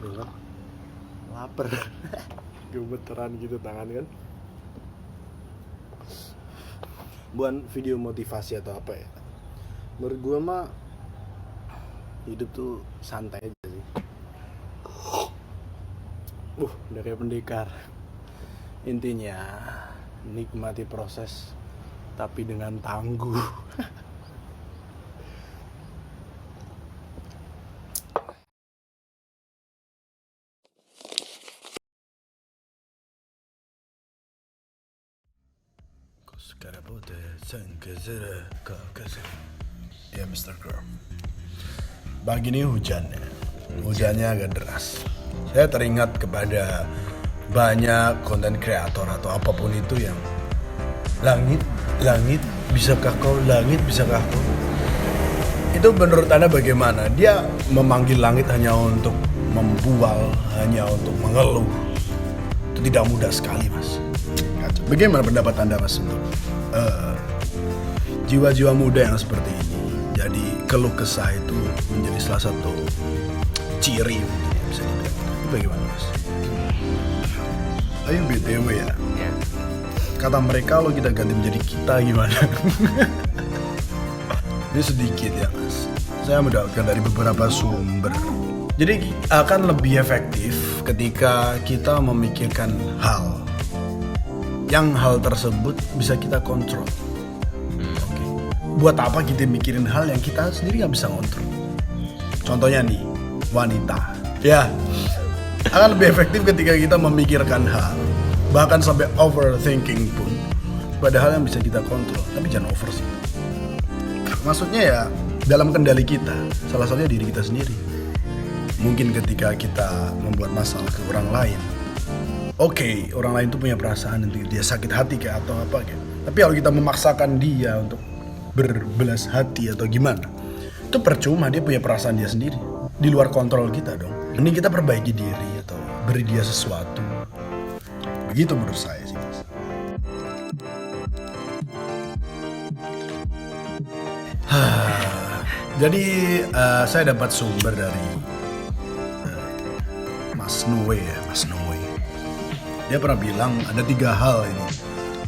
ya kan? Lapar. Gemeteran gitu tangan kan. Bukan video motivasi atau apa ya. Menurut gue mah hidup tuh santai aja sih. Udah kayak pendekar. Intinya nikmati proses tapi dengan tangguh. Ya Mr. Girl. Pagi ini hujannya agak deras. Saya teringat kepada banyak konten kreator atau apapun itu yang langit, bisakah kau, langit, bisakah kau. Itu menurut Anda bagaimana? Dia memanggil langit hanya untuk membual, hanya untuk mengeluh. Itu tidak mudah sekali, Mas. Bagaimana pendapat Anda, Mas, untuk jiwa-jiwa muda yang seperti ini? Jadi keluh kesah itu menjadi salah satu ciri mungkin ya, bisa dibilang. Itu bagaimana, Mas? Ayo BTW ya. Kata mereka kalau kita ganti menjadi kita gimana? Ini sedikit ya, Mas. Saya mendapatkan dari beberapa sumber. Jadi akan lebih efektif ketika kita memikirkan hal yang hal tersebut bisa kita kontrol. Oke. Buat apa kita mikirin hal yang kita sendiri nggak bisa kontrol? Contohnya nih, wanita. Ya, akan lebih efektif ketika kita memikirkan hal, bahkan sampai overthinking pun, padahal yang bisa kita kontrol. Tapi jangan over sih. Maksudnya ya dalam kendali kita, salah satunya diri kita sendiri. Mungkin ketika kita membuat masalah ke orang lain, oke, orang lain tuh punya perasaan nanti dia sakit hati kayak atau apa kayak. Tapi kalau kita memaksakan dia untuk berbelas hati atau gimana, itu percuma, dia punya perasaan dia sendiri. Di luar kontrol kita dong. Mending kita perbaiki diri atau beri dia sesuatu. Begitu menurut saya sih, Mas. Jadi saya dapat sumber dari Mas Noe ya, Mas Noe. Dia pernah bilang ada 3 hal ini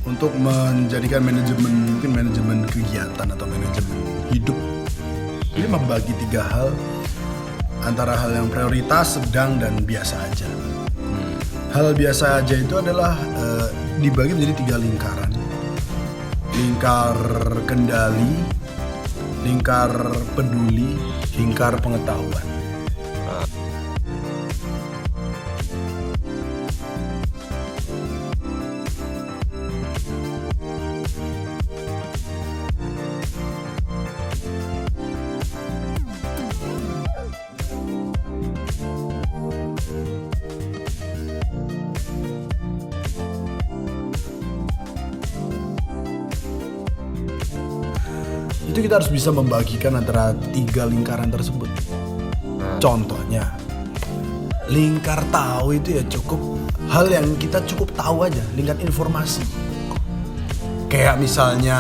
untuk menjadikan manajemen kegiatan atau manajemen hidup. Ini membagi 3 hal antara hal yang prioritas, sedang, dan biasa aja. Hal biasa aja itu adalah dibagi menjadi 3 lingkaran. Lingkar kendali, lingkar peduli, lingkar pengetahuan. Itu kita harus bisa membagikan antara 3 lingkaran tersebut. Contohnya, lingkar tahu itu ya cukup hal yang kita cukup tahu aja, lingkar informasi. Kayak misalnya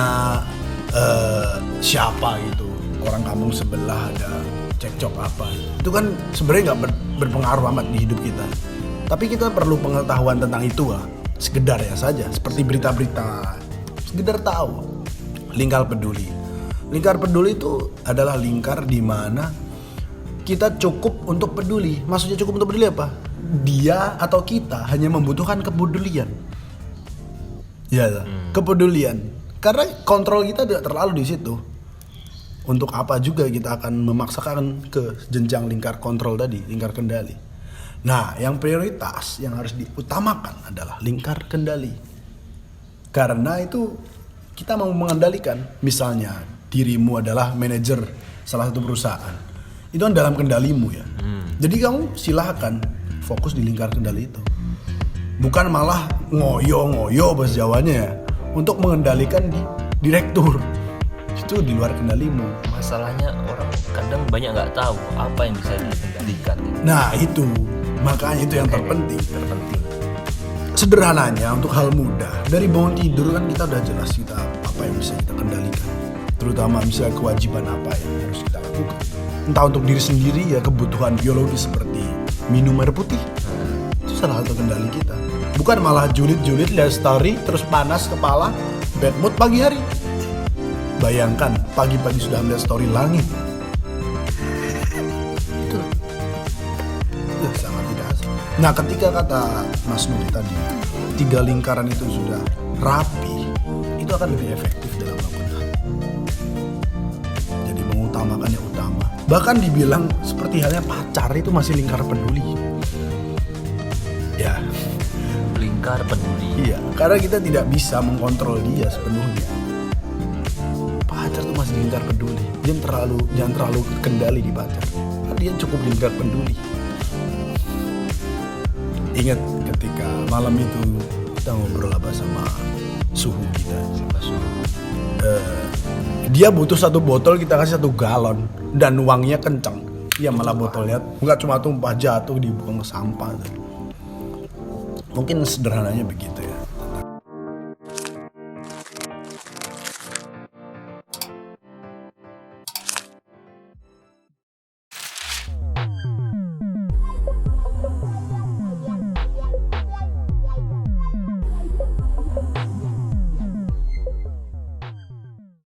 siapa gitu, orang kampung sebelah ada cekcok apa. Itu kan sebenarnya nggak berpengaruh amat di hidup kita. Tapi kita perlu pengetahuan tentang itu lah, sekedar ya saja, seperti berita-berita, sekedar tahu. Lingkar peduli. Lingkar peduli itu adalah lingkar di mana kita cukup untuk peduli. Maksudnya cukup untuk peduli apa? Dia atau kita hanya membutuhkan kepedulian. Ya, kepedulian. Karena kontrol kita tidak terlalu di situ. Untuk apa juga kita akan memaksakan ke jenjang lingkar kontrol tadi, lingkar kendali. Nah, yang prioritas yang harus diutamakan adalah lingkar kendali. Karena itu kita mau mengendalikan, misalnya dirimu adalah manajer salah satu perusahaan, itu kan dalam kendalimu ya. Jadi kamu silahkan fokus di lingkar kendali itu, bukan malah ngoyo bahasa Jawanya ya, untuk mengendalikan di direktur. Itu di luar kendalimu. Masalahnya orang kadang banyak nggak tahu apa yang bisa dikendalikan. Nah itu, makanya itu yang terpenting. Sederhananya untuk hal mudah, dari bangun tidur kan kita udah jelas kita apa yang bisa kita kendalikan. Terutama misalnya kewajiban apa yang harus kita lakukan. Entah untuk diri sendiri ya, kebutuhan biologis seperti minum air putih. Itu salah satu kendali kita. Bukan malah julid-julid lihat story terus panas kepala, bad mood pagi hari. Bayangkan pagi-pagi sudah melihat story langit. Itu sangat tidak asik. Nah, ketika kata Mas Nuri tadi 3 lingkaran itu sudah rapi, itu akan lebih efektif dalam melakukan hal. Jadi mengutamakannya utama. Bahkan dibilang seperti halnya pacar itu masih lingkar peduli. Ya, Lingkar peduli. iya, karena kita tidak bisa mengkontrol dia sepenuhnya. Pacar tuh masih lingkar peduli. Jangan terlalu kendali di pacar. Karena dia cukup lingkar peduli. Ingat ketika malam itu kita ngobrol apa sama suhu kita. Dia butuh 1 botol, kita kasih 1 galon dan uangnya kenceng. Dia malah botolnya nggak cuma tumpah jatuh dibuang ke sampah. Mungkin sederhananya begitu ya.